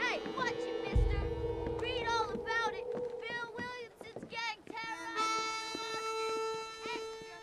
Hey, watch it, mister! Read all about it! Bill Williamson's gang terrorizing Boston! Extra,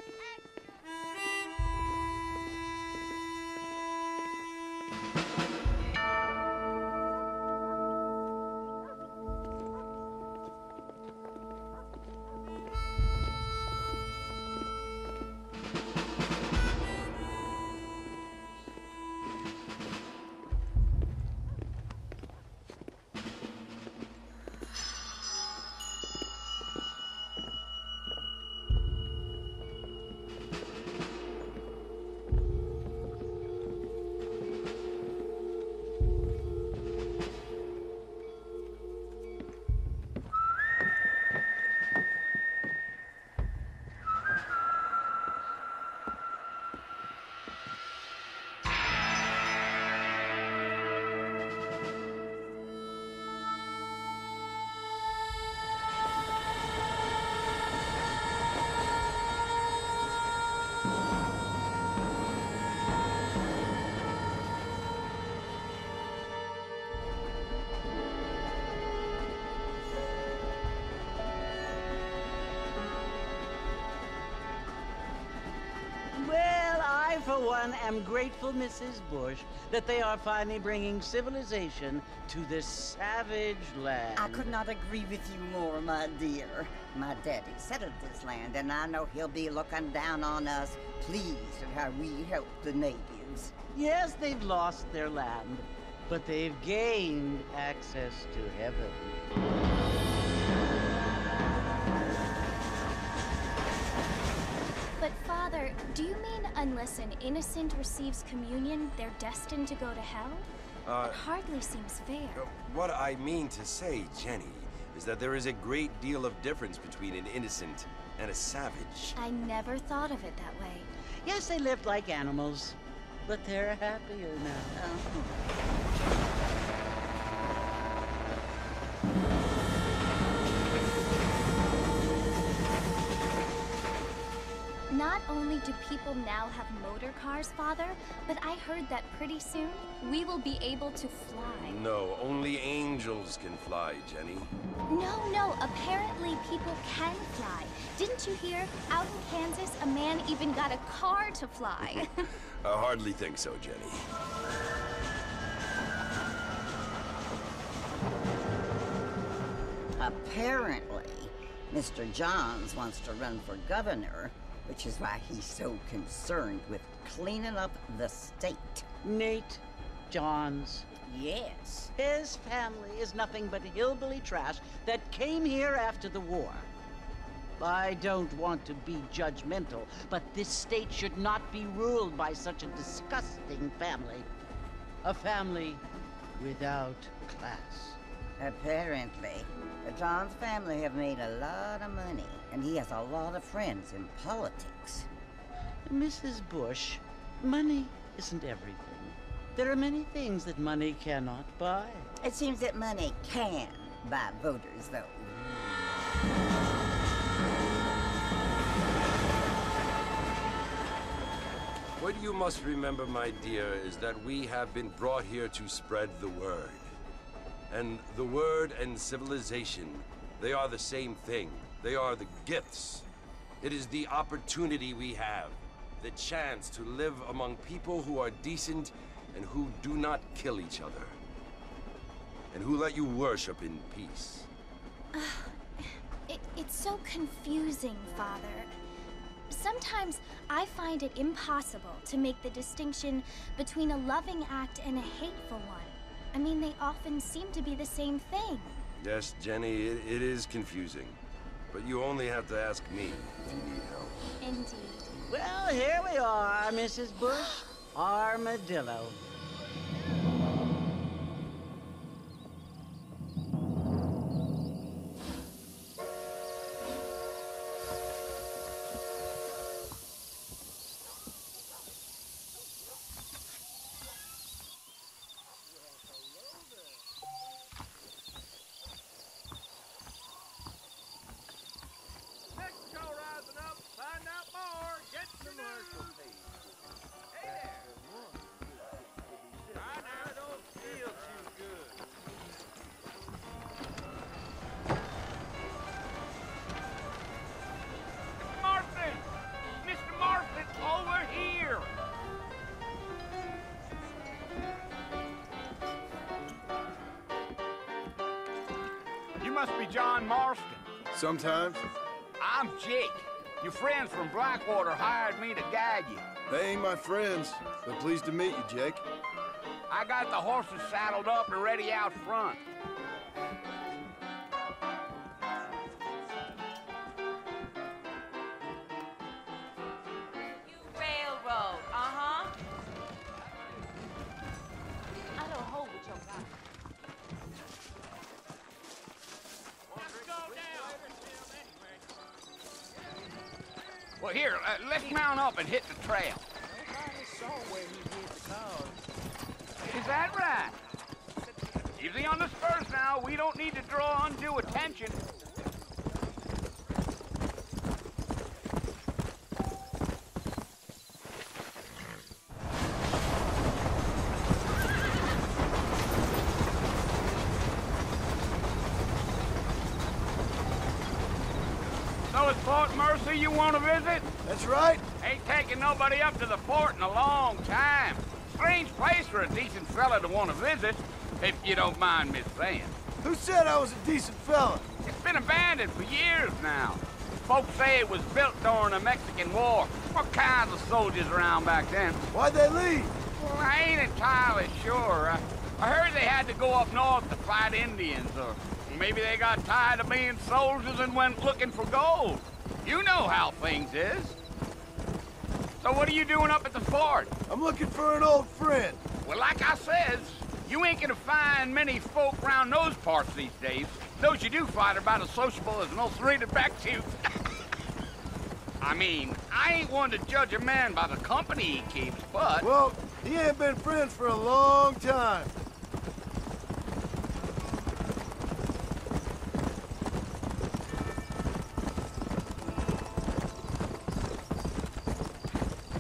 Well, I, for one, am grateful, Mrs. Bush, that they are finally bringing civilization to this savage land. I could not agree with you more, my dear. My daddy settled this land, and I know he'll be looking down on us, pleased at how we help the natives. Yes, they've lost their land, but they've gained access to heaven. But Father, do you mean unless an innocent receives communion, they're destined to go to hell? It hardly seems fair. What I mean to say, Jenny, is that there is a great deal of difference between an innocent and a savage. I never thought of it that way. Yes, they lived like animals, but they're happier now. Not only do people now have motor cars, Father, but I heard that pretty soon we will be able to fly. No, only angels can fly, Jenny. No, apparently people can fly. Didn't you hear? Out in Kansas, a man even got a car to fly. I hardly think so, Jenny. Apparently, Mr. Johns wants to run for governor, which is why he's so concerned with cleaning up the state. Nate Johns. Yes. His family is nothing but hillbilly trash that came here after the war. I don't want to be judgmental, but this state should not be ruled by such a disgusting family. A family without class. Apparently, the Johns family have made a lot of money, and he has a lot of friends in politics. Mrs. Bush, money isn't everything. There are many things that money cannot buy. It seems that money can buy voters, though. What you must remember, my dear, is that we have been brought here to spread the word. And the word and civilization, they are the same thing. They are the gifts. It is the opportunity we have, the chance to live among people who are decent and who do not kill each other, and who let you worship in peace. It's so confusing, Father. Sometimes I find it impossible to make the distinction between a loving act and a hateful one. I mean, they often seem to be the same thing. Yes, Jenny, it is confusing. But you only have to ask me if you need help. Indeed. Well, here we are, Mrs. Bush. Armadillo. You must be John Marston. Sometimes. I'm Jake. Your friends from Blackwater hired me to guide you. They ain't my friends, but pleased to meet you, Jake. I got the horses saddled up and ready out front. Railroad, I don't hold with your guy. Well, here, let's mount up and hit the trail. Nobody saw where he hid the cars. Is that right? Easy on the spurs now. We don't need to draw undue attention. So it's Fort Mercy you want to visit? That's right. Ain't taking nobody up to the fort in a long time. Strange place for a decent fella to want to visit, if you don't mind me saying. Who said I was a decent fella? It's been abandoned for years now. Folks say it was built during the Mexican War. What kinds of soldiers around back then? Why'd they leave? Well, I ain't entirely sure. I heard they had to go up north to fight Indians, or maybe they got tired of being soldiers and went looking for gold. You know how things is. So what are you doing up at the fort? I'm looking for an old friend. Well, like I says, you ain't gonna find many folk around those parts these days. Those you do find are about as sociable as most reading back to. I mean, I ain't one to judge a man by the company he keeps, but... Well, he ain't been friends for a long time.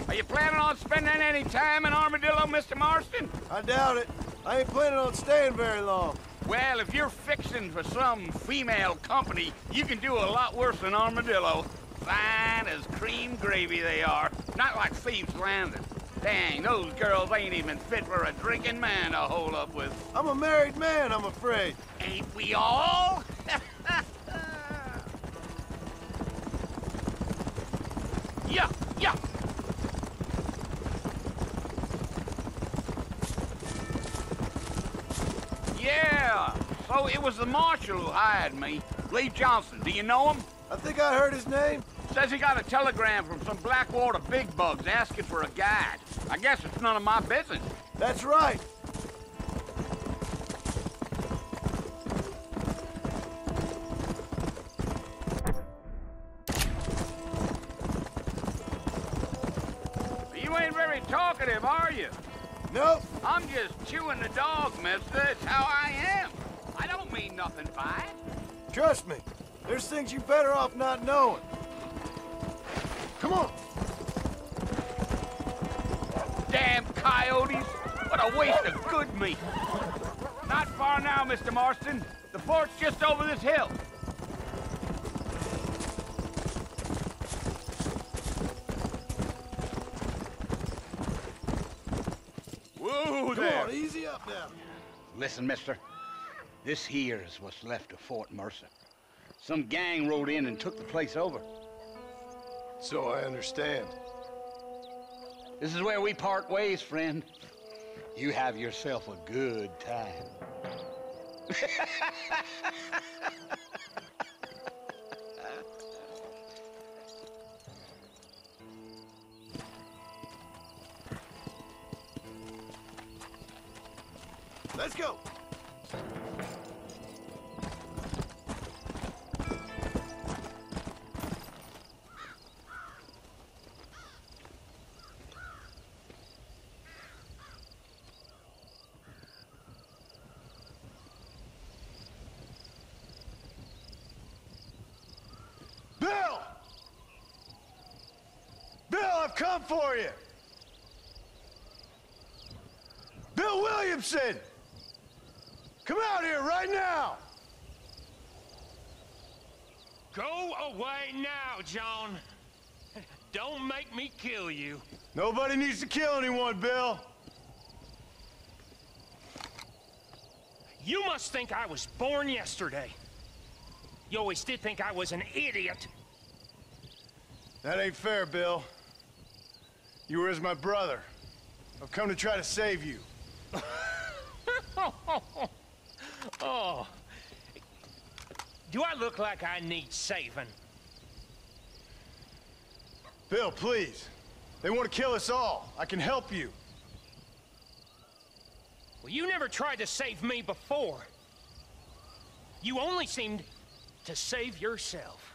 Are you planning on spending any time in Armadillo, Mr. Marston? I doubt it. I ain't planning on staying very long. Well, if you're fixing for some female company, you can do a lot worse than Armadillo. Fine as cream gravy they are. Not like Thieves' Landing. Dang, those girls ain't even fit for a drinking man to hold up with. I'm a married man, I'm afraid. Ain't we all? Yeah, yeah. Yeah, so it was the marshal who hired me. Lee Johnson, do you know him? I think I heard his name. Says he got a telegram from some Blackwater big bugs asking for a guide. I guess it's none of my business. That's right. You ain't very talkative, are you? Nope. I'm just chewing the dog, mister. It's how I am. I don't mean nothing by it. Trust me. There's things you better off not knowing. Come on. Damn coyotes. What a waste of good meat. Not far now, Mr. Marston. The fort's just over this hill. Whoa there. Come on, easy up now. Listen, mister. This here is what's left of Fort Mercer. Some gang rode in and took the place over. So I understand. This is where we part ways, friend. You have yourself a good time. Let's go. Bill! Bill, I've come for you! Bill Williamson! Come out here right now! Go away now, John. Don't make me kill you. Nobody needs to kill anyone, Bill. You must think I was born yesterday. You always did think I was an idiot. That ain't fair, Bill. You were as my brother. I've come to try to save you. Oh. Do I look like I need saving? Bill, please. They want to kill us all. I can help you. Well, you never tried to save me before. You only seemed to save yourself.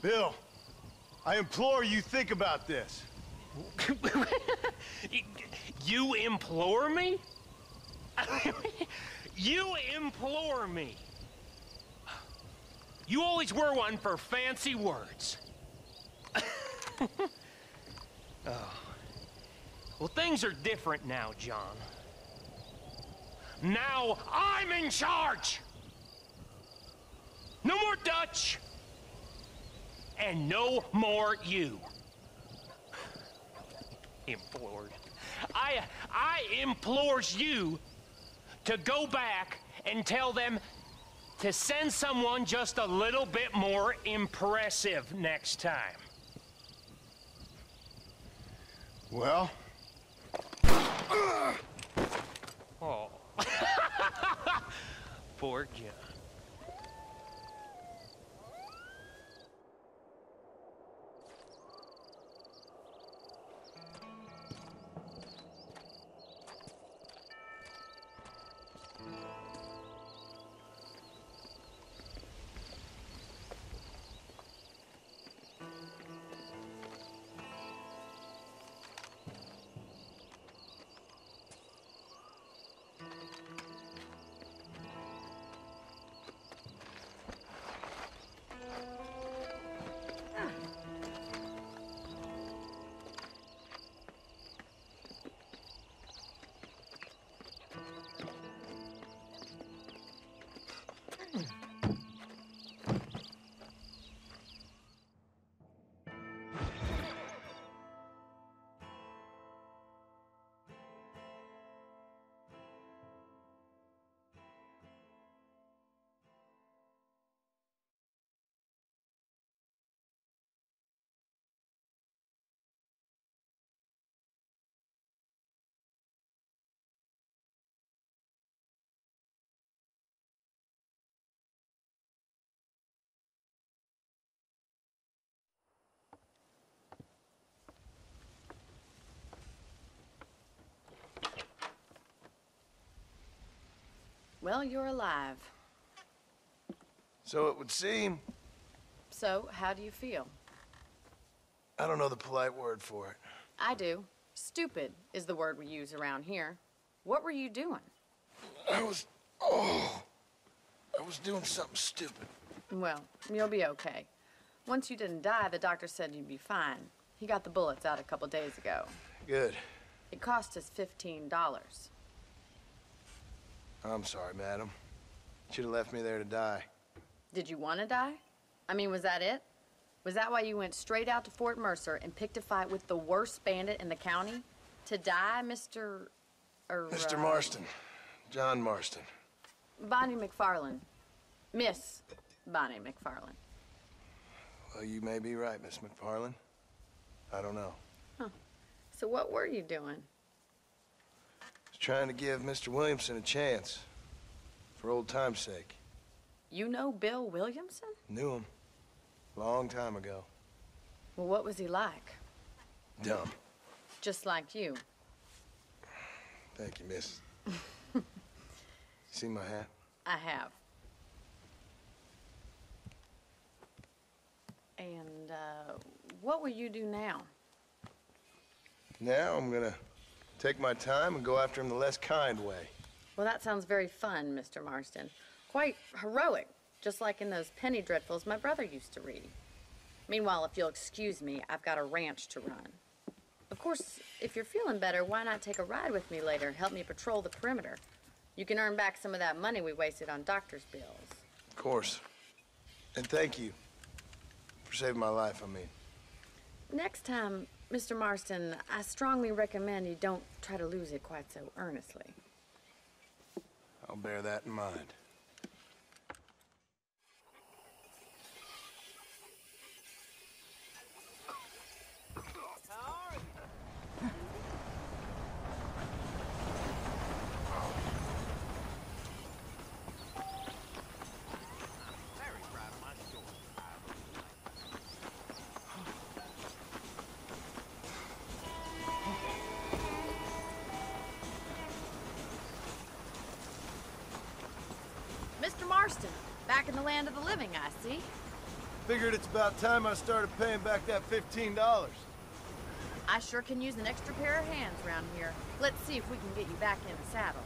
Bill, I implore you think about this. You implore me? You implore me. You always were one for fancy words. Oh. Well, things are different now, John. Now I'm in charge! No more Dutch! And no more you. Implored. I implores you to go back and tell them to send someone just a little bit more impressive next time. Well? Oh. Poor John. Well, you're alive. So it would seem. So, how do you feel? I don't know the polite word for it. I do. Stupid is the word we use around here. What were you doing? I was doing something stupid. Well, you'll be okay. Once you didn't die, the doctor said you'd be fine. He got the bullets out a couple days ago. Good. It cost us $15. I'm sorry, madam. Should have left me there to die. Did you want to die? I mean, was that it? Was that why you went straight out to Fort Mercer and picked a fight with the worst bandit in the county? To die, Mr. Mr. Marston. John Marston. Bonnie McFarland. Miss Bonnie McFarland. Well, you may be right, Miss McFarland. I don't know. Huh. So what were you doing? I was trying to give Mr. Williamson a chance. For old time's sake. You know Bill Williamson? Knew him. Long time ago. Well, what was he like? Dumb. Just like you. Thank you, miss. See my hat? I have. And, what will you do now? Now I'm gonna take my time and go after him the less kind way. Well, that sounds very fun, Mr. Marston. Quite heroic, just like in those penny dreadfuls my brother used to read. Meanwhile, if you'll excuse me, I've got a ranch to run. Of course, if you're feeling better, why not take a ride with me later? Help me patrol the perimeter. You can earn back some of that money we wasted on doctor's bills. Of course. And thank you for saving my life, I mean. Next time, Mr. Marston, I strongly recommend you don't try to lose it quite so earnestly. I'll bear that in mind. back in the land of the living, I see. Figured it's about time I started paying back that $15. I sure can use an extra pair of hands around here. Let's see if we can get you back in the saddle.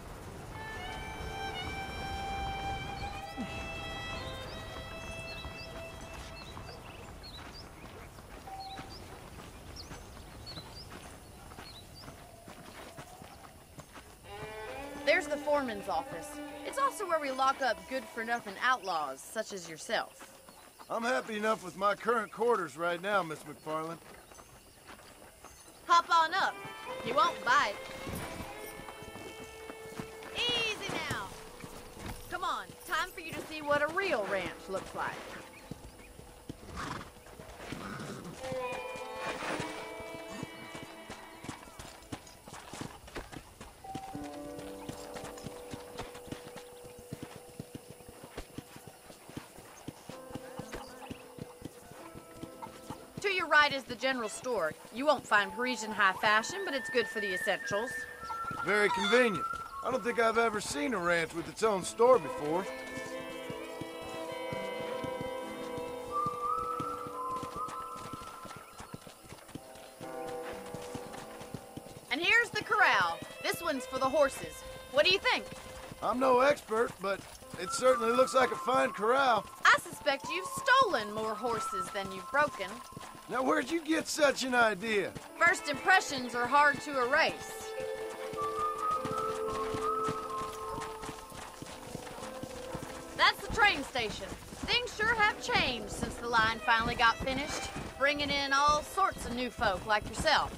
There's the foreman's office. It's also where we lock up good-for-nothing outlaws, such as yourself. I'm happy enough with my current quarters right now, Miss McFarland. Hop on up. He won't bite. Easy now. Come on, time for you to see what a real ranch looks like. To your right is the general store. You won't find Parisian high fashion, but it's good for the essentials. Very convenient. I don't think I've ever seen a ranch with its own store before. And here's the corral. This one's for the horses. What do you think? I'm no expert, but it certainly looks like a fine corral. I suspect you've stolen more horses than you've broken. Now, where'd you get such an idea? First impressions are hard to erase. That's the train station. Things sure have changed since the line finally got finished, bringing in all sorts of new folk like yourself.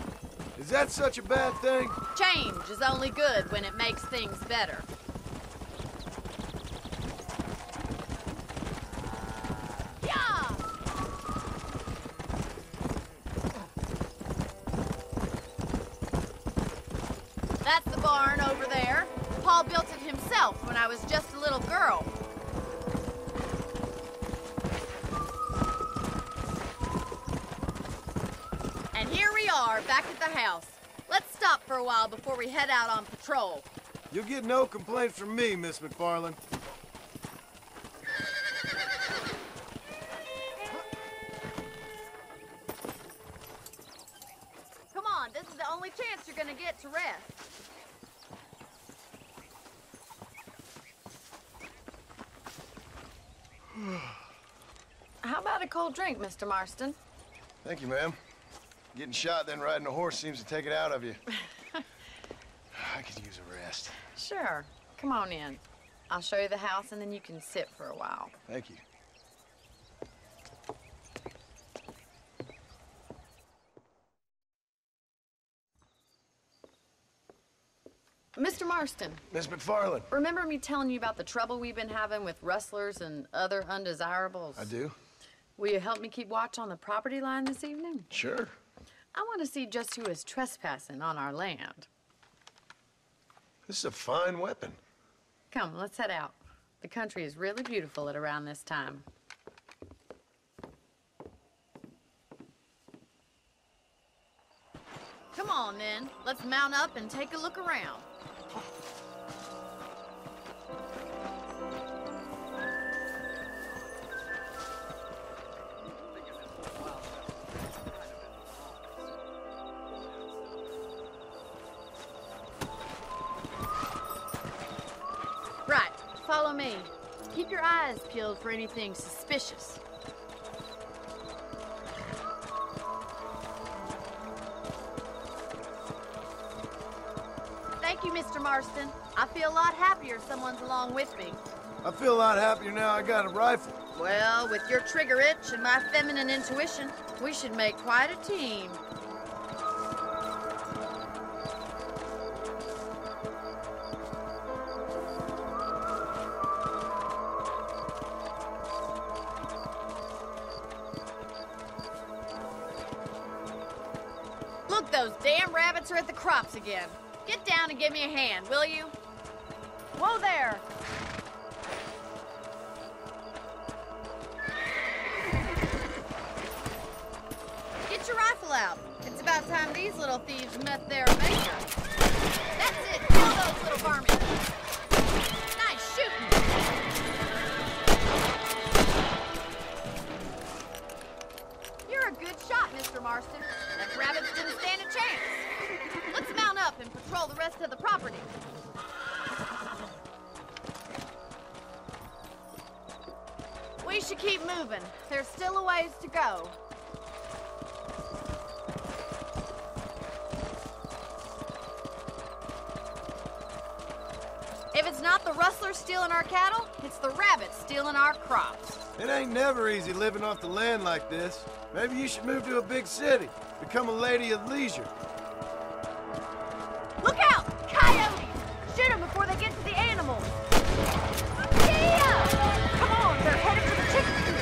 Is that such a bad thing? Change is only good when it makes things better. Yeah! That's the barn over there. Paul built it himself when I was just a little girl. And here we are, back at the house. Let's stop for a while before we head out on patrol. You'll get no complaints from me, Miss McFarland. Come on, this is the only chance you're gonna get to rest. How about a cold drink, Mr. Marston? Thank you, ma'am. Getting shot, then riding a horse seems to take it out of you. I could use a rest. Sure. Come on in. I'll show you the house, and then you can sit for a while. Thank you. Mr. Marston. Miss McFarland. Remember me telling you about the trouble we've been having with rustlers and other undesirables? I do. Will you help me keep watch on the property line this evening? Sure. I want to see just who is trespassing on our land. This is a fine weapon. Come, let's head out. The country is really beautiful at around this time. Come on, then. Let's mount up and take a look around. Right, follow me. Keep your eyes peeled for anything suspicious. Thank you, Mr. Marston. I feel a lot happier someone's along with me. I feel a lot happier now I got a rifle. Well, with your trigger itch and my feminine intuition, we should make quite a team. Look, those damn rabbits are at the crops again. Get down and give me a hand, will you? Whoa there! Get your rifle out. It's about time these little thieves met their maker. That's it, kill those little varmints. Nice shooting. We should keep moving. There's still a ways to go. If it's not the rustlers stealing our cattle, it's the rabbits stealing our crops. It ain't never easy living off the land like this. Maybe you should move to a big city. Become a lady of leisure. Look out! Coyotes! Shoot them before they get to the animals. Yeah! Come on, they're headed for the chicken coop.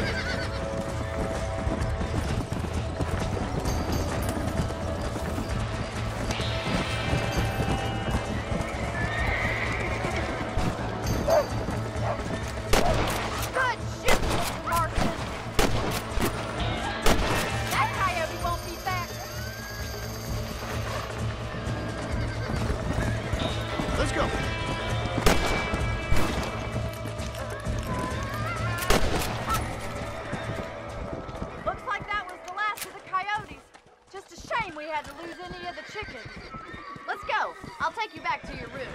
Good shit, Mr. Marston. That coyote won't be back. Let's go. Looks like that was the last of the coyotes. Just a shame we had to lose any of the chickens. Let's go. I'll take you back to your room.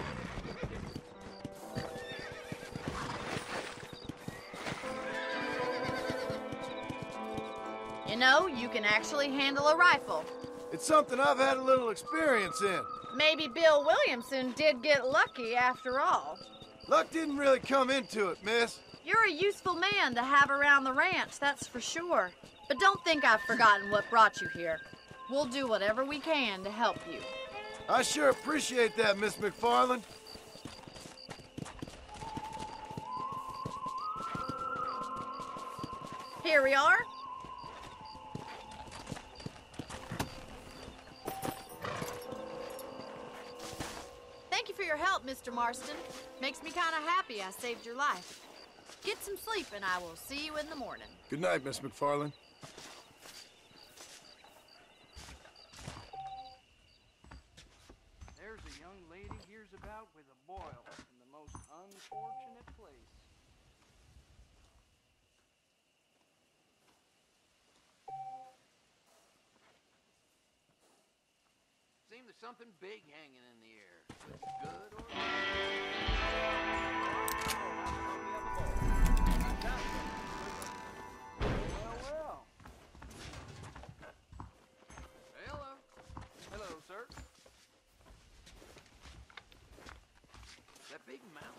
You know, you can actually handle a rifle. It's something I've had a little experience in. Maybe Bill Williamson did get lucky after all. Luck didn't really come into it, miss. You're a useful man to have around the ranch, that's for sure. But don't think I've forgotten what brought you here. We'll do whatever we can to help you. I sure appreciate that, Miss McFarland. Here we are. Thank you for your help, Mr. Marston. Makes me kind of happy I saved your life. Get some sleep and I will see you in the morning. Good night, Miss McFarland. There's a young lady hears about with a boil in the most unfortunate place. Seems there's something big hanging in the air. Good or bad. Well. Hello. Hello, sir. That big mountain.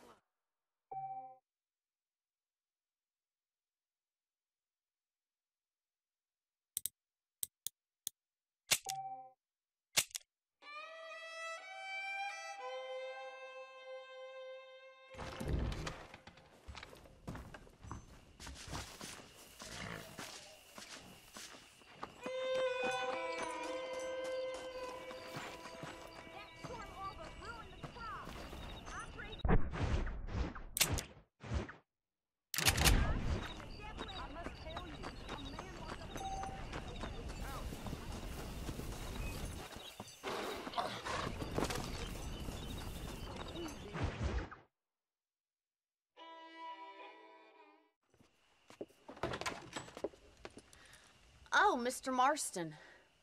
Oh, Mr. Marston.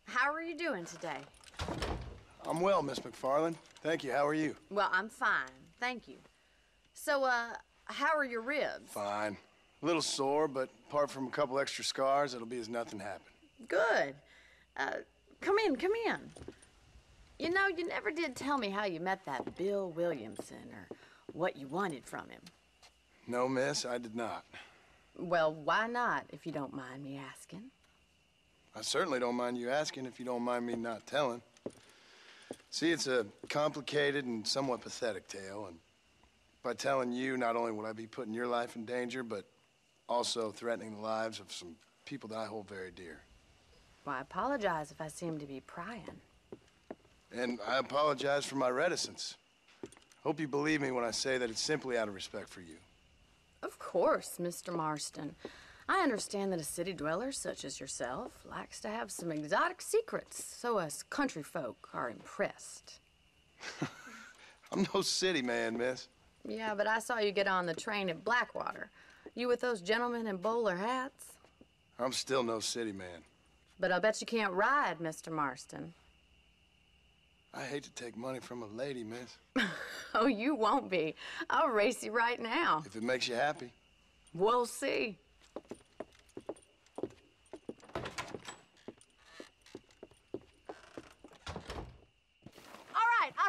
How are you doing today? I'm well, Miss McFarland. Thank you. How are you? Well, I'm fine. Thank you. So, how are your ribs? Fine. A little sore, but apart from a couple extra scars, it'll be as nothing happened. Good. Come in. You know, you never did tell me how you met that Bill Williamson or what you wanted from him. No, miss, I did not. Well, why not, if you don't mind me asking? I certainly don't mind you asking if you don't mind me not telling. See, it's a complicated and somewhat pathetic tale, and by telling you, not only would I be putting your life in danger, but also threatening the lives of some people that I hold very dear. Well, I apologize if I seem to be prying. And I apologize for my reticence. Hope you believe me when I say that it's simply out of respect for you. Of course, Mr. Marston. I understand that a city dweller such as yourself likes to have some exotic secrets, so us country folk are impressed. I'm no city man, miss. Yeah, but I saw you get on the train at Blackwater. You with those gentlemen in bowler hats? I'm still no city man. But I'll bet you can't ride, Mr. Marston. I hate to take money from a lady, miss. Oh, you won't be. I'll race you right now. If it makes you happy. We'll see.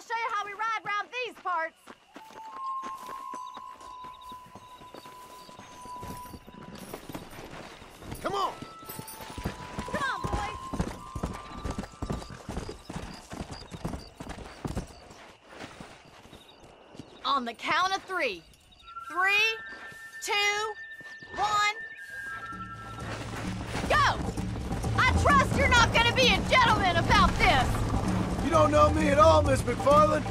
I'll show you how we ride around these parts. Come on! Come on, boys. On the count of 3. 3, 2, 1. Go! I trust you're not gonna be a gentleman about this. You don't know me at all, Miss McFarland.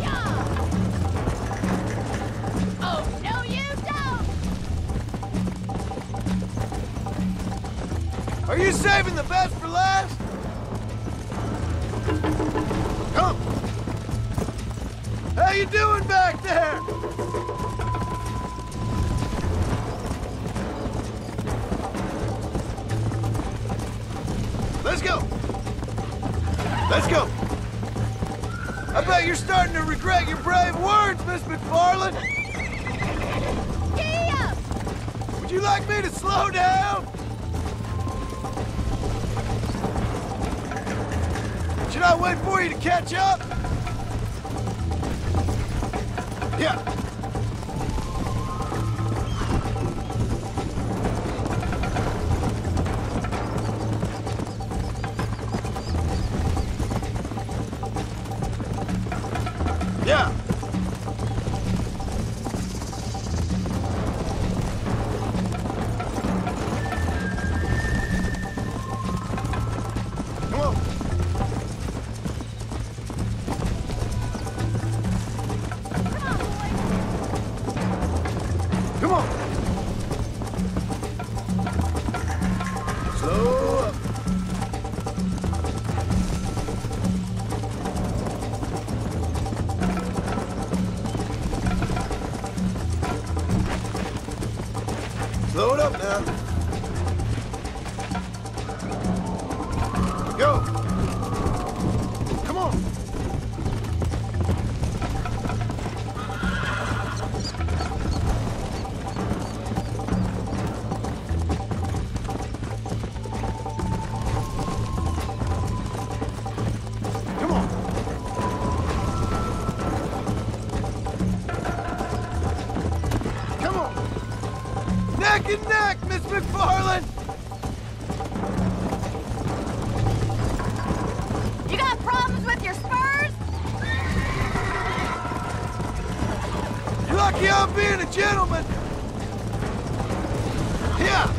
Yeah! Oh, no you don't! Are you saving the best for last? Come! How you doing back there? Let's go! Let's go! I bet you're starting to regret your brave words, Miss McFarland! Giddy up! Would you like me to slow down? Should I wait for you to catch up? Yeah. Yeah. Come on. Come on. Slow up. Slow it up now. Go. Come on. Come on. Come on. Neck and neck, Miss McFarland! You got problems with your spurs? You're lucky I'm being a gentleman! Yeah!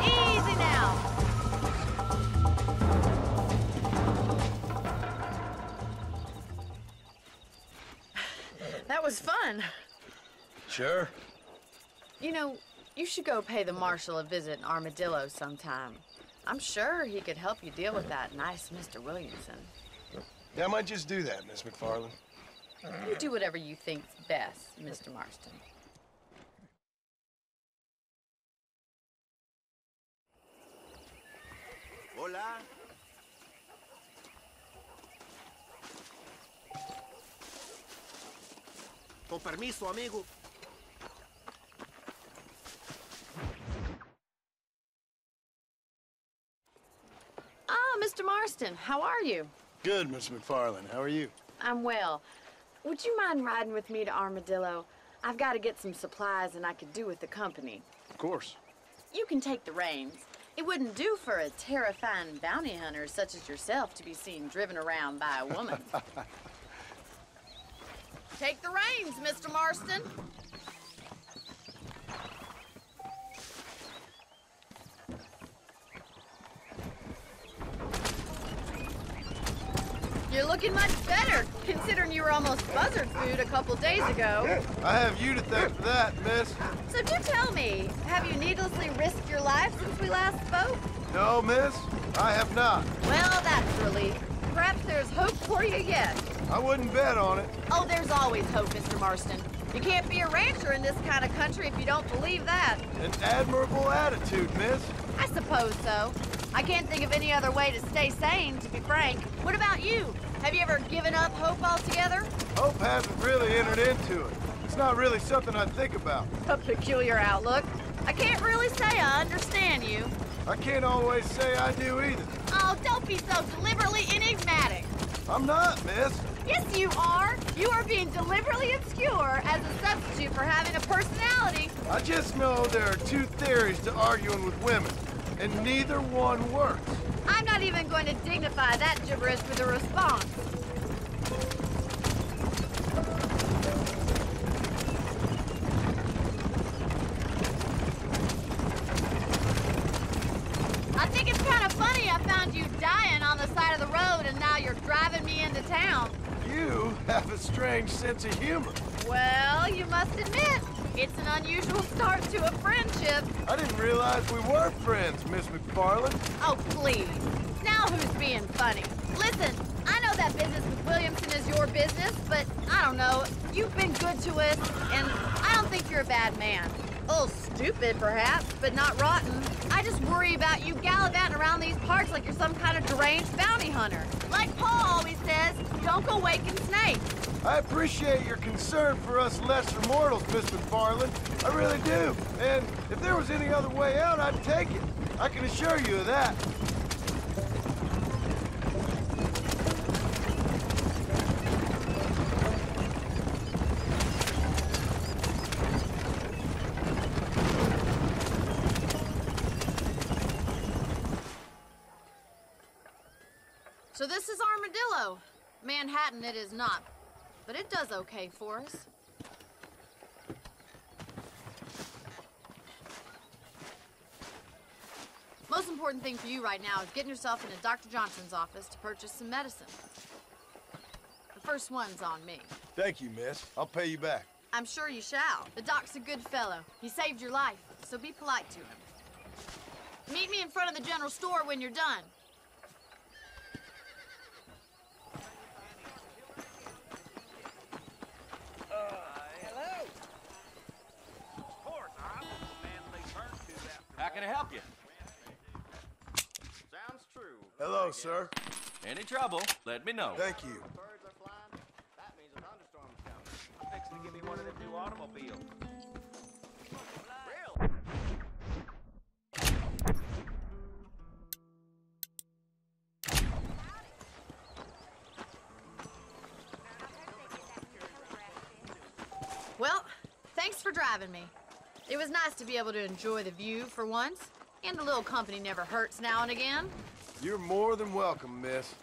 Easy now. That was fun. Sure. You know, you should go pay the marshal a visit in Armadillo sometime. I'm sure he could help you deal with that nice Mr. Williamson. Yeah, I might just do that, Miss McFarland. You do whatever you think's best, Mr. Marston. Hola. Con permiso, amigo. Ah, Mr. Marston, how are you? Good, Miss McFarland. How are you? I'm well. Would you mind riding with me to Armadillo? I've got to get some supplies and I could do with the company. Of course. You can take the reins. It wouldn't do for a terrifying bounty hunter such as yourself to be seen driven around by a woman. Take the reins, Mr. Marston. You're looking much better, considering you were almost buzzard food a couple days ago. I have you to thank for that, miss. So do tell me, have you needlessly risked your life since we last spoke? No, miss, I have not. Well, that's a relief. Perhaps there's hope for you yet. I wouldn't bet on it. Oh, there's always hope, Mr. Marston. You can't be a rancher in this kind of country if you don't believe that. An admirable attitude, miss. I suppose so. I can't think of any other way to stay sane, to be frank. What about you? Have you ever given up hope altogether? Hope hasn't really entered into it. It's not really something I think about. A peculiar outlook. I can't really say I understand you. I can't always say I do either. Oh, don't be so deliberately enigmatic. I'm not, miss. Yes, you are. You are being deliberately obscure as a substitute for having a personality. I just know there are two theories to arguing with women, and neither one works. I'm not even going to dignify that gibberish with a response. I think it's kind of funny I found you dying on the side of the road and now you're driving me into town. You have a strange sense of humor. Well, you must admit, it's an unusual start to a friendship. I didn't realize we were friends, Miss McFarland. Oh, please. Now who's being funny? Listen, I know that business with Williamson is your business, but I don't know. You've been good to us, and I don't think you're a bad man. A little stupid, perhaps, but not rotten. I just worry about you gallivanting around these parts like you're some kind of deranged bounty hunter. Like Paul always says, don't go waking snakes. I appreciate your concern for us lesser mortals, Miss McFarland. I really do. And if there was any other way out, I'd take it. I can assure you of that. So this is Armadillo. Manhattan it is not, but it does okay for us. Most important thing for you right now is getting yourself into Dr. Johnson's office to purchase some medicine. The first one's on me. Thank you, miss. I'll pay you back. I'm sure you shall. The doc's a good fellow. He saved your life, so be polite to him. Meet me in front of the general store when you're done. How can I help you? Sounds true. Hello, sir. Any trouble, let me know. Thank you. Birds are flying. That means a thunderstorm's coming. I'm fixing to give me one of them new automobiles. Well, thanks for driving me. It was nice to be able to enjoy the view for once, and a little company never hurts now and again. You're more than welcome, miss.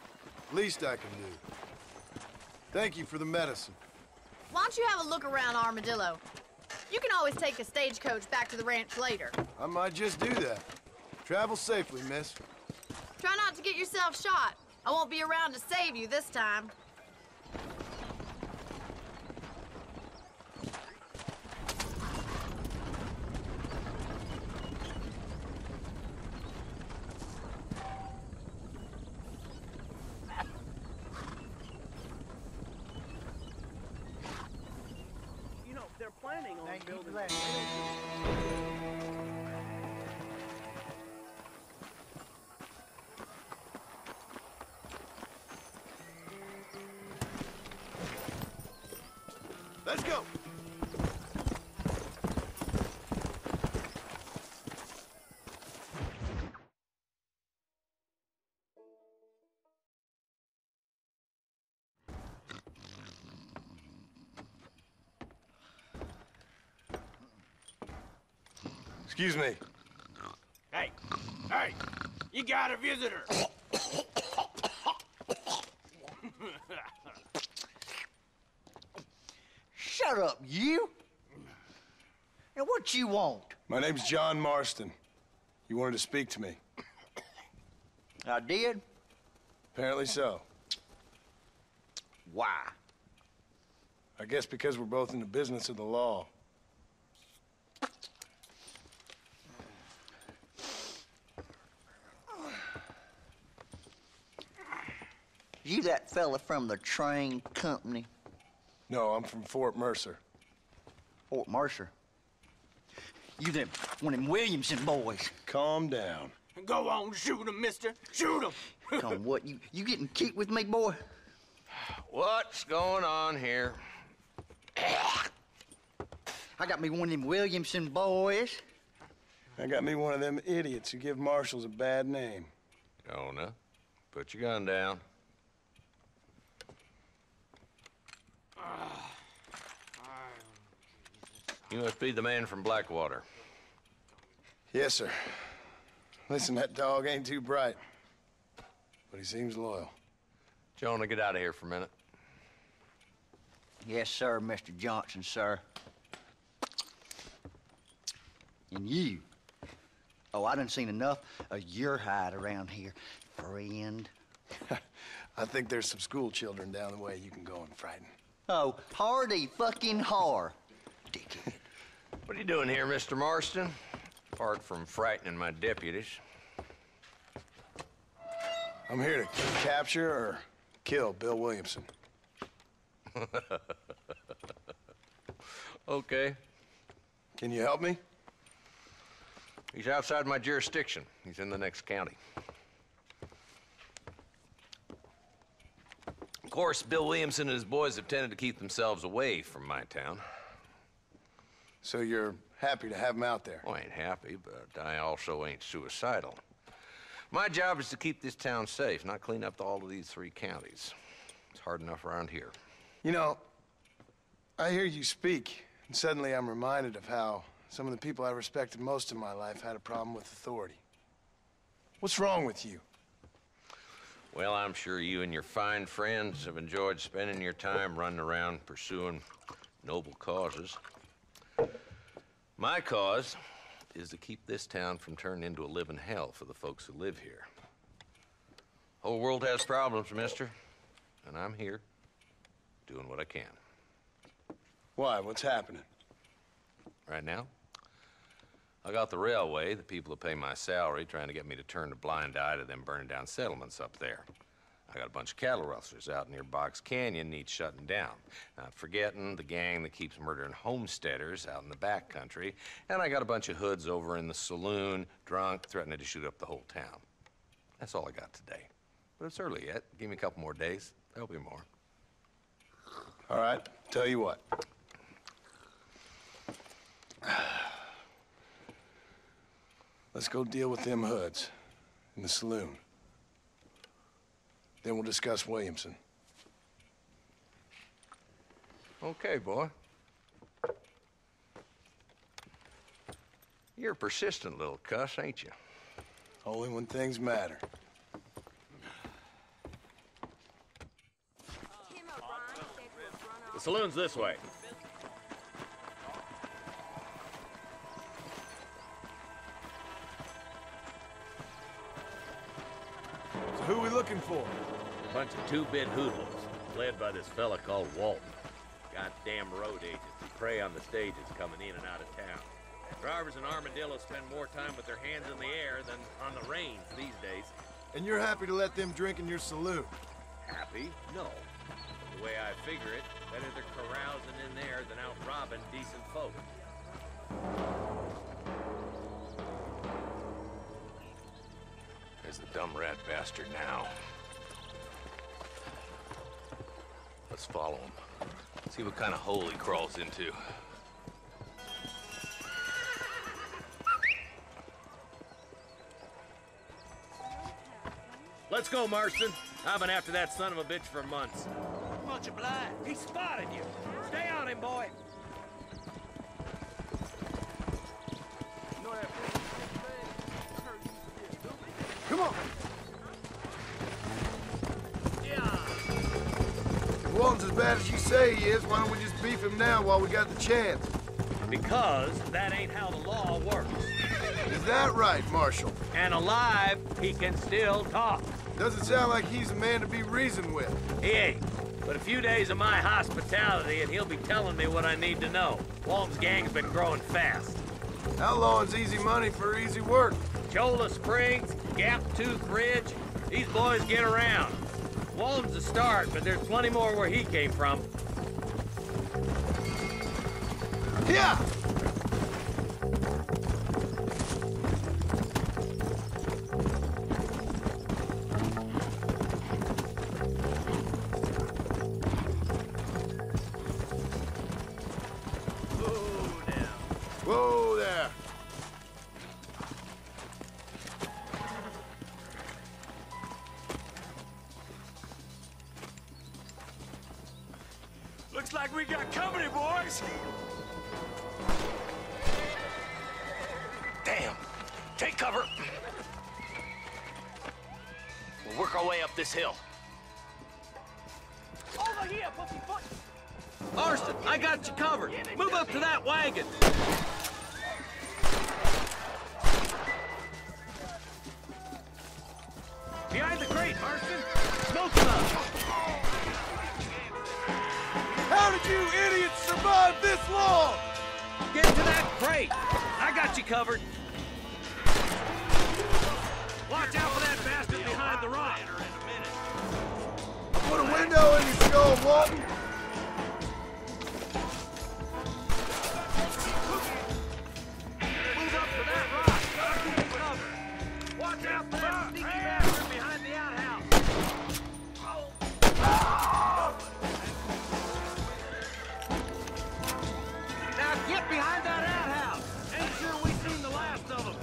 Least I can do. Thank you for the medicine. Why don't you have a look around Armadillo? You can always take a stagecoach back to the ranch later. I might just do that. Travel safely, miss. Try not to get yourself shot. I won't be around to save you this time. They're planning on building. Let's go. Excuse me. Hey, you got a visitor. Shut up, you. Now, what you want? My name's John Marston. You wanted to speak to me. I did? Apparently so. Why? I guess because we're both in the business of the law. You that fella from the train company? No, I'm from Fort Mercer. Fort Mercer? You them, one of them Williamson boys. Calm down. Go on, shoot him, mister. Shoot him. Come on, what, you getting kicked with me, boy? What's going on here? I got me one of them Williamson boys. I got me one of them idiots who give marshals a bad name. Jonah, put your gun down. You must be the man from Blackwater. Yes, sir. Listen, that dog ain't too bright, but he seems loyal. Jonah, get out of here for a minute. Yes, sir, Mr. Johnson, sir. And you. Oh, I done seen enough of your hide around here, friend. I think there's some school children down the way you can go and frighten. Oh, hardy fucking har. Dickhead. What are you doing here, Mr. Marston? Apart from frightening my deputies. I'm here to capture or kill Bill Williamson. Okay. Can you help me? He's outside my jurisdiction. He's in the next county. Of course, Bill Williamson and his boys have tended to keep themselves away from my town. So you're happy to have him out there? Well, I ain't happy, but I also ain't suicidal. My job is to keep this town safe, not clean up all of these 3 counties. It's hard enough around here. You know, I hear you speak, and suddenly I'm reminded of how some of the people I respected most in my life had a problem with authority. What's wrong with you? Well, I'm sure you and your fine friends have enjoyed spending your time running around pursuing noble causes. My cause is to keep this town from turning into a living hell for the folks who live here. Whole world has problems, mister, and I'm here doing what I can. Why? What's happening? Right now, I got the railway, the people who pay my salary, trying to get me to turn a blind eye to them burning down settlements up there. I got a bunch of cattle rustlers out near Box Canyon needs shutting down. Not forgetting the gang that keeps murdering homesteaders out in the back country. And I got a bunch of hoods over in the saloon, drunk, threatening to shoot up the whole town. That's all I got today. But it's early yet. Give me a couple more days. There'll be more. All right, tell you what. Let's go deal with them hoods in the saloon. Then we'll discuss Williamson. Okay, boy. You're a persistent little cuss, ain't you? Only when things matter. The saloon's this way. So who are we looking for? A bunch of two-bit hoodlums, led by this fella called Walton. Goddamn road agents who prey on the stages coming in and out of town. Drivers in Armadillo spend more time with their hands in the air than on the reins these days. And you're happy to let them drink in your saloon? Happy? No. The way I figure it, better they're carousing in there than out robbing decent folk. There's the dumb rat bastard now. Let's follow him. See what kind of hole he crawls into. Let's go, Marston. I've been after that son of a bitch for months. Much obliged. He spotted you. Stay on him, boy. Come on! Yeah. If Walton's as bad as you say he is, why don't we just beef him now while we got the chance? Because that ain't how the law works. Is that right, Marshal? And alive, he can still talk. Doesn't sound like he's a man to be reasoned with. He ain't. But a few days of my hospitality and he'll be telling me what I need to know. Walton's gang's been growing fast. Outlawing's easy money for easy work. Cholla Springs, Gap Tooth Ridge, these boys get around. Walton's a start, but there's plenty more where he came from. Yeah! Whoa there. like we got company, boys! Damn! Take cover! We'll work our way up this hill. Over here, pussyfoot! Marston, I got you covered. Move up to that wagon. Behind the crate, Marston! Smoke them up! How did you idiots survive this long? Get to that crate. I got you covered. Watch out for that bastard behind the rock! Put a window in your skull, Walton. Move up to that rock! I'll keep you covered! Watch out for that sneaky bastard behind the outhouse! Now get behind that outhouse! Ain't sure we've seen the last of them!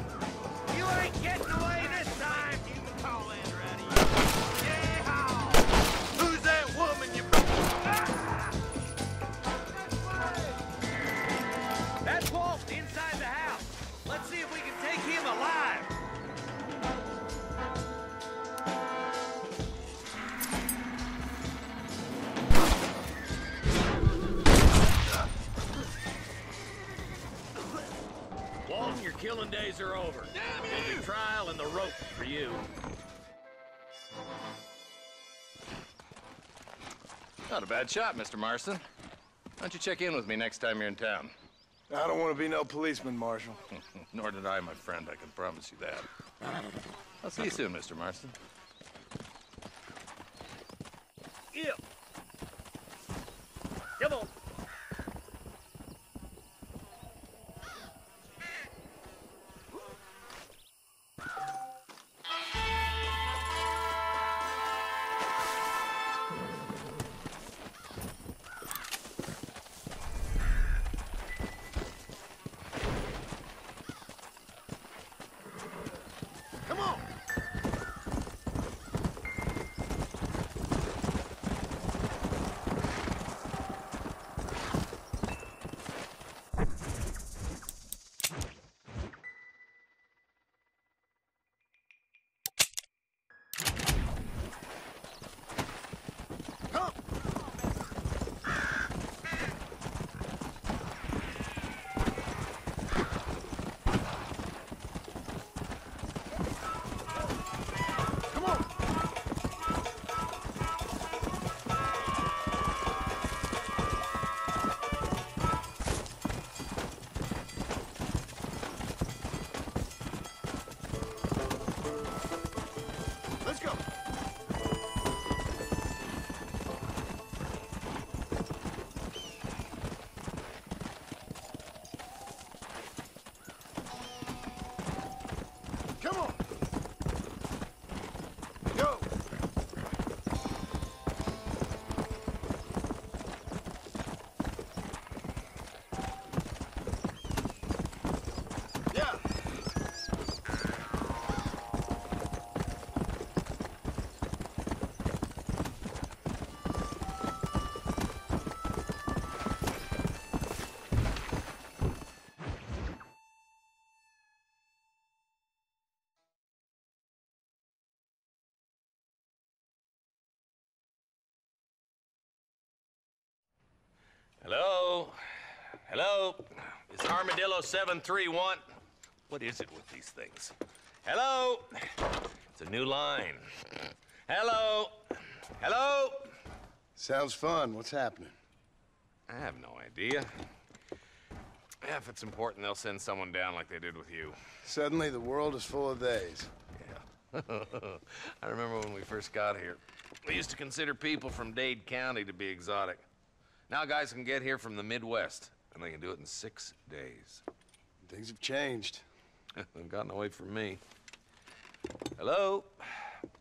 You ain't getting away this time! You can call Andrew out of you! Yeehaw! Who's that woman you... That's Walt inside the house! Let's see if we can take him alive! Walton, your killing days are over. There'll be trial and the rope for you. Not a bad shot, Mr. Marston. Why don't you check in with me next time you're in town? I don't want to be no policeman, Marshal. Nor did I, my friend. I can promise you that. I'll see you soon, Mr. Marston. Yeah. Come on. Come on. Let's go. Come on. Go. Yeah. Hello? Hello? It's Armadillo 731. What is it with these things? Hello? It's a new line. Hello? Hello? Sounds fun. What's happening? I have no idea. Yeah, if it's important, they'll send someone down like they did with you. Suddenly, the world is full of days. Yeah. I remember when we first got here. We used to consider people from Dade County to be exotic. Now guys can get here from the Midwest, and they can do it in 6 days. Things have changed. They've gotten away from me. Hello?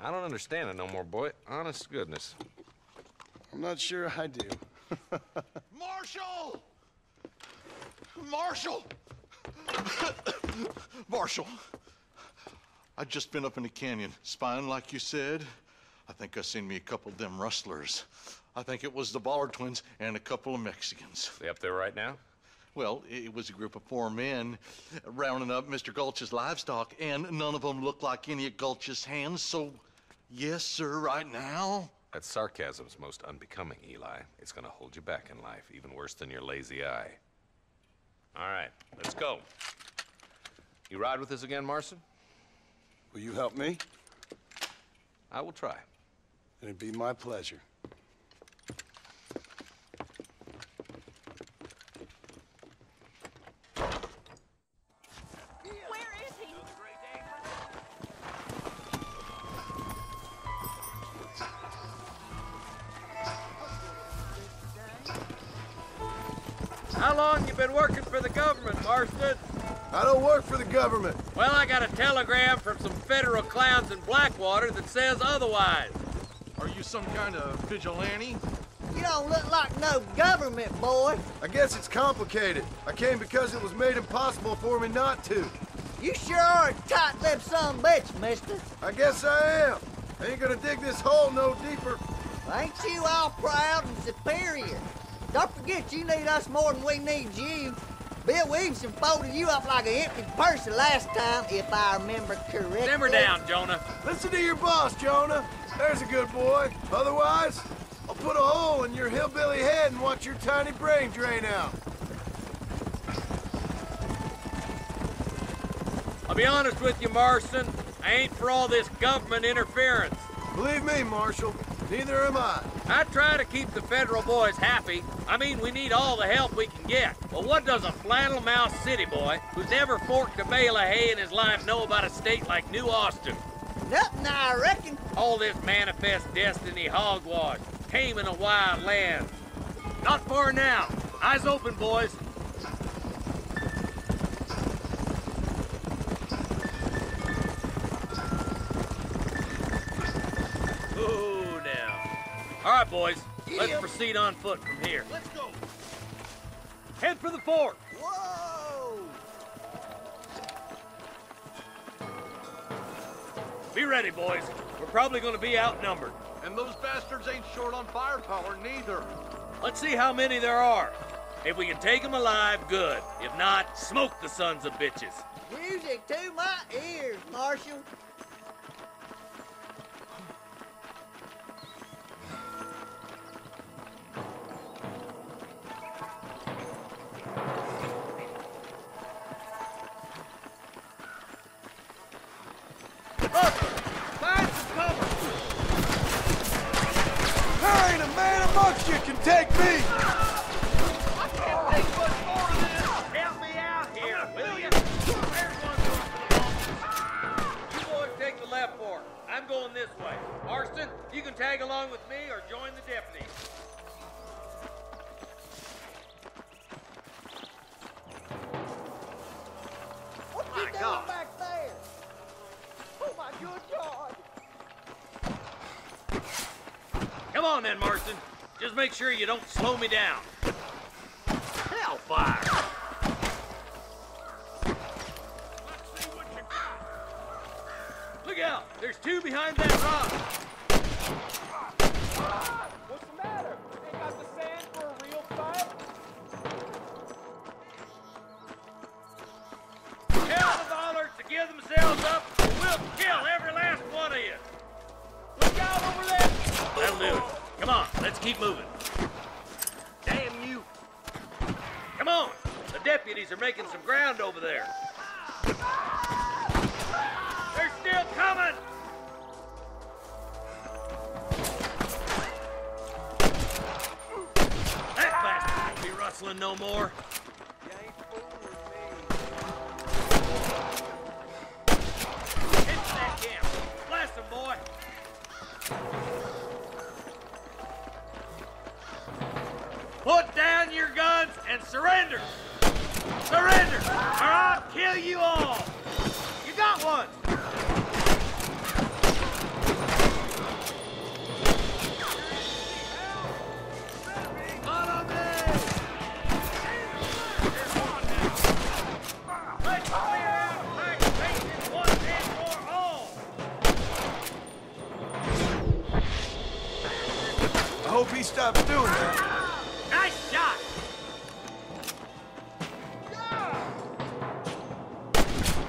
I don't understand it no more, boy. Honest to goodness. I'm not sure I do. Marshal! Marshal! Marshal, I just been up in the canyon, spying like you said. I think I seen me a couple of them rustlers. I think it was the Ballard twins and a couple of Mexicans. They up there right now? Well, it was a group of 4 men rounding up Mr. Gulch's livestock, and none of them looked like any of Gulch's hands, so yes, sir, right now. That sarcasm's most unbecoming, Eli. It's gonna hold you back in life, even worse than your lazy eye. All right, let's go. You ride with us again, Marston? Will you help me? I will try. It'd be my pleasure. How long you been working for the government, Marston? I don't work for the government. Well, I got a telegram from some federal clowns in Blackwater that says otherwise. Are you some kind of vigilante? You don't look like no government, boy. I guess it's complicated. I came because it was made impossible for me not to. You sure are a tight-lipped son of a bitch, mister. I guess I am. I ain't gonna dig this hole no deeper. Well, ain't you all proud and superior? Don't forget you need us more than we need you. Bill Williamson folded you up like an empty purse the last time, if I remember correctly. Simmer down, Jonah. Listen to your boss, Jonah. There's a good boy. Otherwise, I'll put a hole in your hillbilly head and watch your tiny brain drain out. I'll be honest with you, Marston. I ain't for all this government interference. Believe me, Marshal, neither am I. I try to keep the federal boys happy. I mean, we need all the help we can get. But what does a flannel-mouthed city boy who's never forked a bale of hay in his life know about a state like New Austin? Nothing, I reckon. All this manifest destiny hogwash, taming a wild land. Not far now. Eyes open, boys. Ooh, now. All right, boys. Let's proceed on foot from here. Let's go. Head for the fort. Whoa! Be ready, boys. We're probably going to be outnumbered. And those bastards ain't short on firepower, neither. Let's see how many there are. If we can take them alive, good. If not, smoke the sons of bitches. Music to my ears, Marshal. Find some cover! There ain't a man amongst you can take me! I can't take much more of this! Help me out here, will you? There's one going for the ball. You boys take the left fork. I'm going this way. Marston, you can tag along with me or join the deputy. What you doing back there? Oh, my good God. Come on then, Marston. Just make sure you don't slow me down. Hellfire! Let's see what you got. Look out! There's 2 behind that rock. What's the matter? They got the sand for a real fight? Tell the ballers to give themselves up, or we'll kill every last one of you. Look out over there! That'll do it. Come on, let's keep moving. Damn you. Come on. The deputies are making some ground over there. They're still coming! That bastard won't be rustling no more. Into that camp. Blast them, boy. Put down your guns and surrender! Surrender, or I'll kill you all! You got one! On up there! Let's clear out like faces once and for all! hope he stops doing that. Nice shot!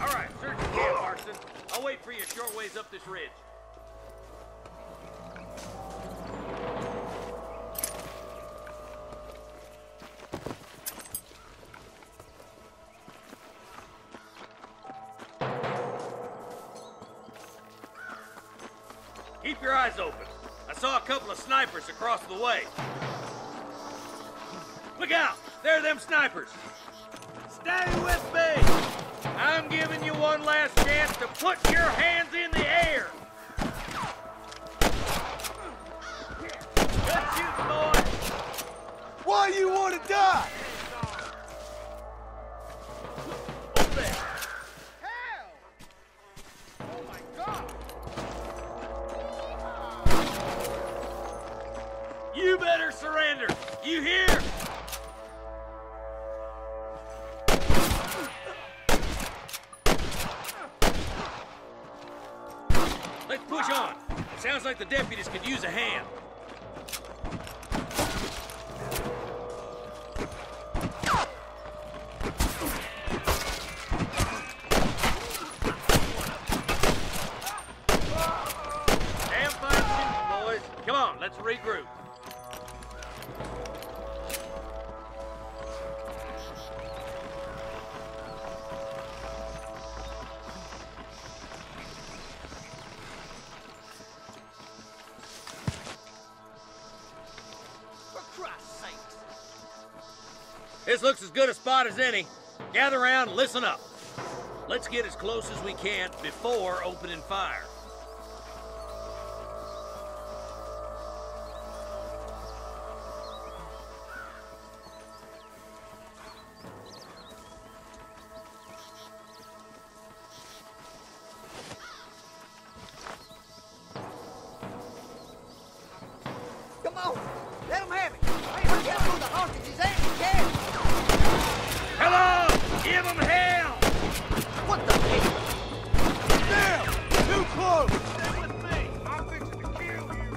All right, search the camp, Marston. I'll wait for you a short ways up this ridge. Keep your eyes open. I saw a couple of snipers across the way. Look out! There are them snipers. Stay with me! I'm giving you one last chance to put your hands in the air. Good shooting, boys. Why you want to die? Over there. Hell! Oh my God! You better surrender. You hear? Let's push on. Sounds like the deputies could use a hand. Damn fine shooting, boys. Come on, let's regroup. This looks as good a spot as any. Gather around and listen up. Let's get as close as we can before opening fire. Come on, let them have it. Hey, hurry up on the hostages and the cat. Hello! Give them hell! What the hell? Damn! Too close! Stay with me. I'm fixing to kill you.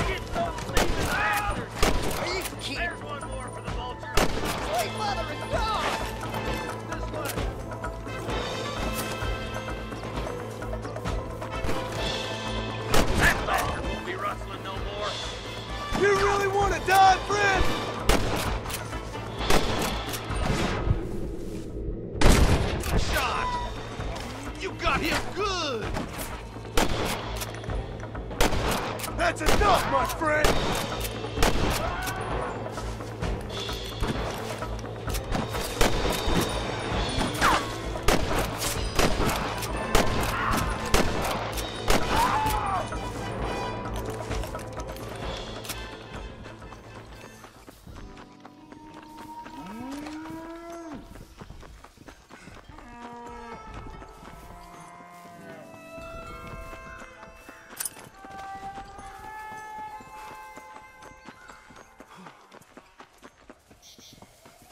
Get those thieving bastards! Are you kidding? There's one more for the vulture. Sweet mother of God! This way. That bastard won't be rustling no more. You really want to die, friend? Shot! You got him good! That's enough, my friend!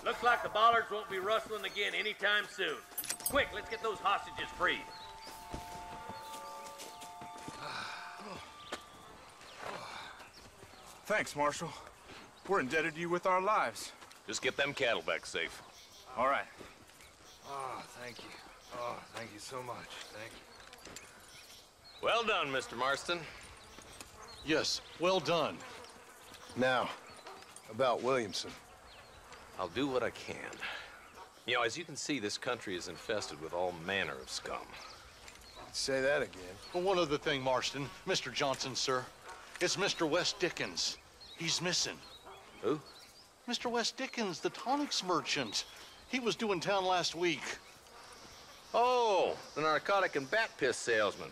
Looks like the bollards won't be rustling again anytime soon. Quick, let's get those hostages freed. Thanks, Marshal. We're indebted to you with our lives. Just get them cattle back safe. All right. Oh, thank you. Oh, thank you so much. Thank you. Well done, Mr. Marston. Yes, well done. Now, about Williamson. I'll do what I can. You know, as you can see, this country is infested with all manner of scum. Say that again. Well, one other thing, Marston. Mr. Johnson, sir. It's Mr. West Dickens. He's missing. Who? Mr. West Dickens, the tonics merchant. He was due in town last week. Oh, the narcotic and bat piss salesman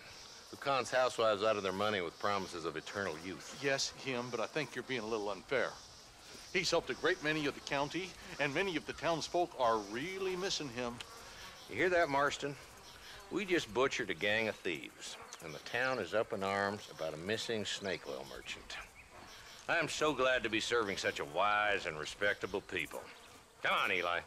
who cons housewives out of their money with promises of eternal youth. Yes, him, but I think you're being a little unfair. He's helped a great many of the county, and many of the townsfolk are really missing him. You hear that, Marston? We just butchered a gang of thieves, and the town is up in arms about a missing snake oil merchant. I am so glad to be serving such a wise and respectable people. Come on, Eli.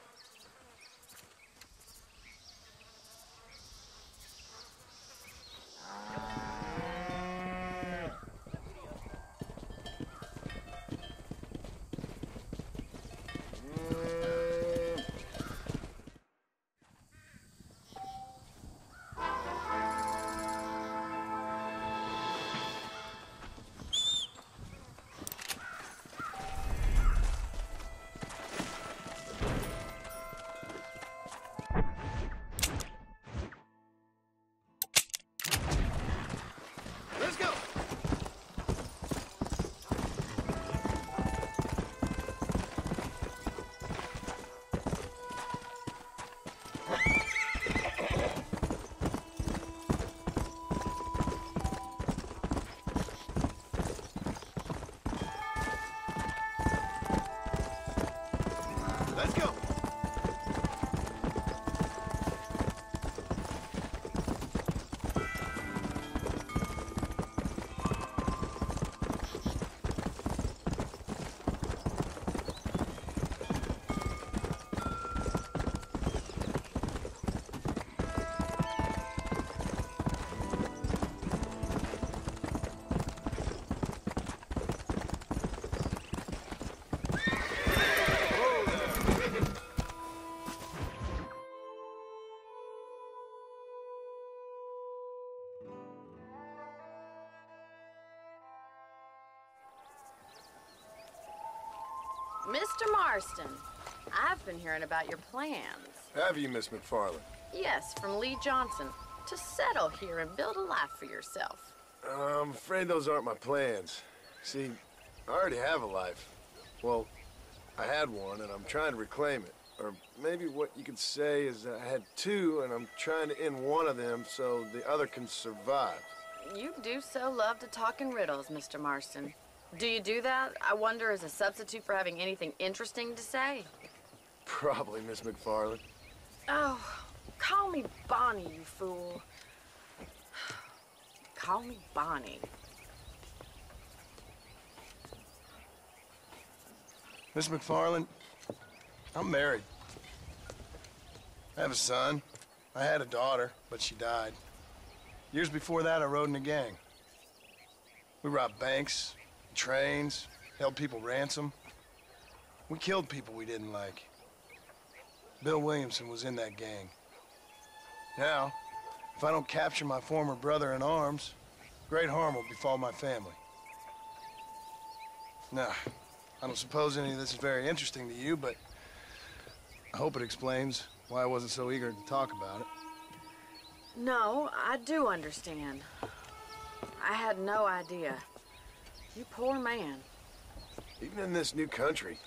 Mr. Marston, I've been hearing about your plans. Have you, Miss McFarland? Yes, from Lee Johnson, to settle here and build a life for yourself. I'm afraid those aren't my plans. See, I already have a life. Well, I had one, and I'm trying to reclaim it. Or maybe what you could say is that I had two, and I'm trying to end one of them so the other can survive. You do so love to talk in riddles, Mr. Marston. Do you do that, I wonder, as a substitute for having anything interesting to say? Probably, Miss McFarland. Oh, call me Bonnie, you fool. Call me Bonnie. Miss McFarland, I'm married. I have a son. I had a daughter, but she died. Years before that, I rode in a gang. We robbed banks, trains, held people ransom. We killed people we didn't like. Bill Williamson was in that gang. Now, if I don't capture my former brother in arms, great harm will befall my family. Now, I don't suppose any of this is very interesting to you, but I hope it explains why I wasn't so eager to talk about it. No, I do understand. I had no idea. You poor man. Even in this new country,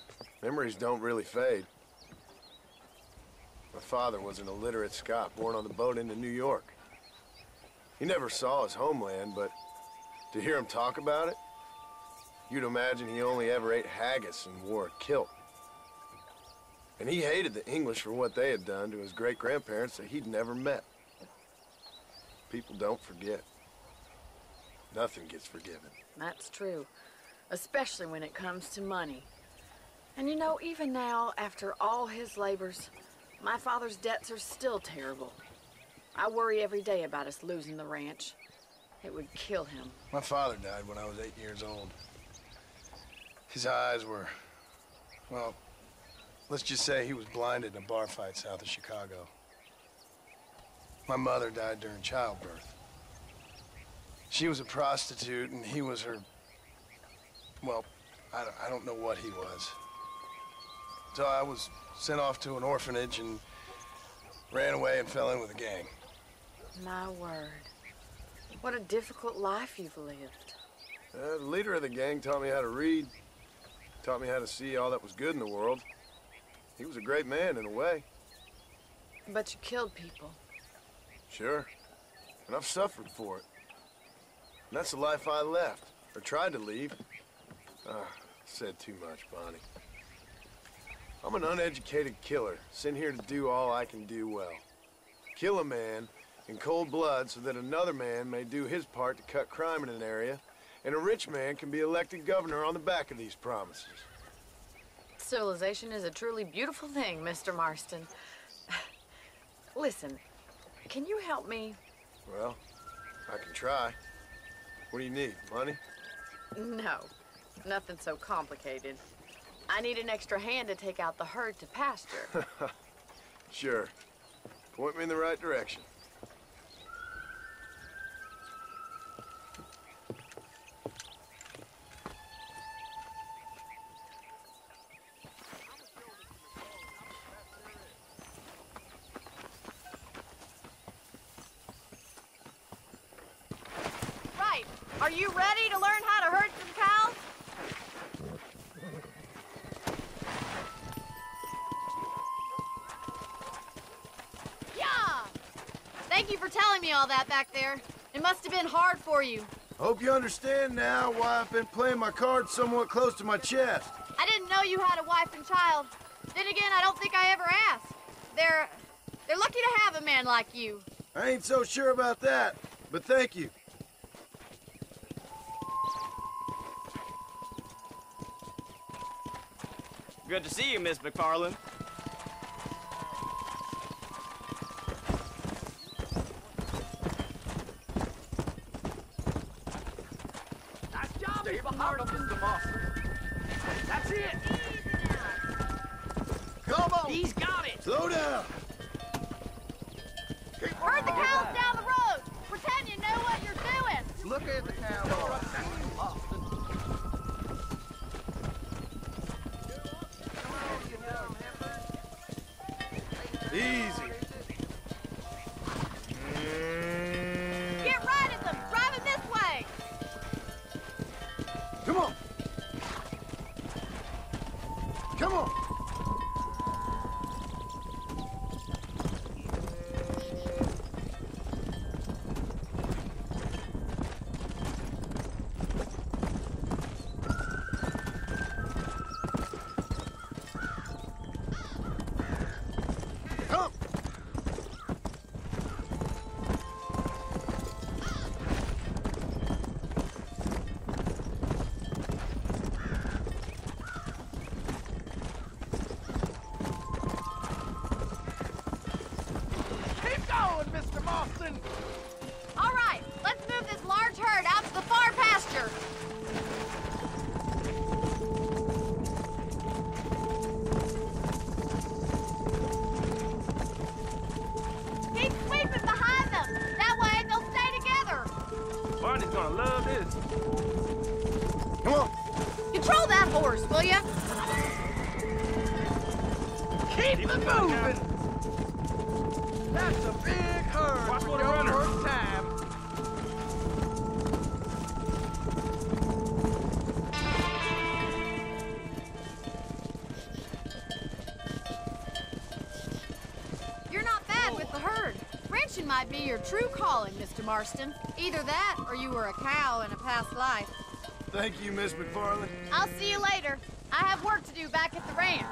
memories don't really fade. My father was an illiterate Scot born on the boat into New York. He never saw his homeland, but to hear him talk about it, you'd imagine he only ever ate haggis and wore a kilt. And he hated the English for what they had done to his great-grandparents that he'd never met. People don't forget. Nothing gets forgiven. That's true, especially when it comes to money. And you know, even now, after all his labors, my father's debts are still terrible. I worry every day about us losing the ranch. It would kill him. My father died when I was 8 years old. His eyes were, well, let's just say he was blinded in a bar fight south of Chicago. My mother died during childbirth. She was a prostitute, and he was her, well, I don't know what he was. So I was sent off to an orphanage and ran away and fell in with a gang. My word. What a difficult life you've lived. The leader of the gang taught me how to read, taught me how to see all that was good in the world. He was a great man in a way. But you killed people. Sure. And I've suffered for it. And that's the life I left, or tried to leave. Said too much, Bonnie. I'm an uneducated killer, sent here to do all I can do well. Kill a man in cold blood so that another man may do his part to cut crime in an area, and a rich man can be elected governor on the back of these promises. Civilization is a truly beautiful thing, Mr. Marston. Listen, can you help me? Well, I can try. What do you need, money? No, nothing so complicated. I need an extra hand to take out the herd to pasture. Sure. Point me in the right direction. Right. Are you ready to learn how to herd some cows? Yeah! Thank you for telling me all that back there. It must have been hard for you. Hope you understand now why I've been playing my cards somewhat close to my chest. I didn't know you had a wife and child. Then again, I don't think I ever asked. They're lucky to have a man like you. I ain't so sure about that, but thank you. Good to see you, Miss McFarland. Nice job, Mr. Marston. That's it. Come on. He's got it. Slow down. Herd the cows down the road. Pretend you know what you're doing. Look at the cowboy. Easy. Get right at them! Drive them this way! Come on. Come on. Come. Keep going, Mr. Marston. All right, let's move this large herd out to the far pasture. Keep sweeping behind them. That way they'll stay together. Barney's gonna love this. Come on. Control that horse, will ya? Keep it moving. That's a big herd. Watch for for the your runner. first time. You're not bad with the herd. Ranching might be your true calling, Mr. Marston. Either that, or you were a cow in a past life. Thank you, Miss McFarland. I'll see you later. I have work to do back at the ranch.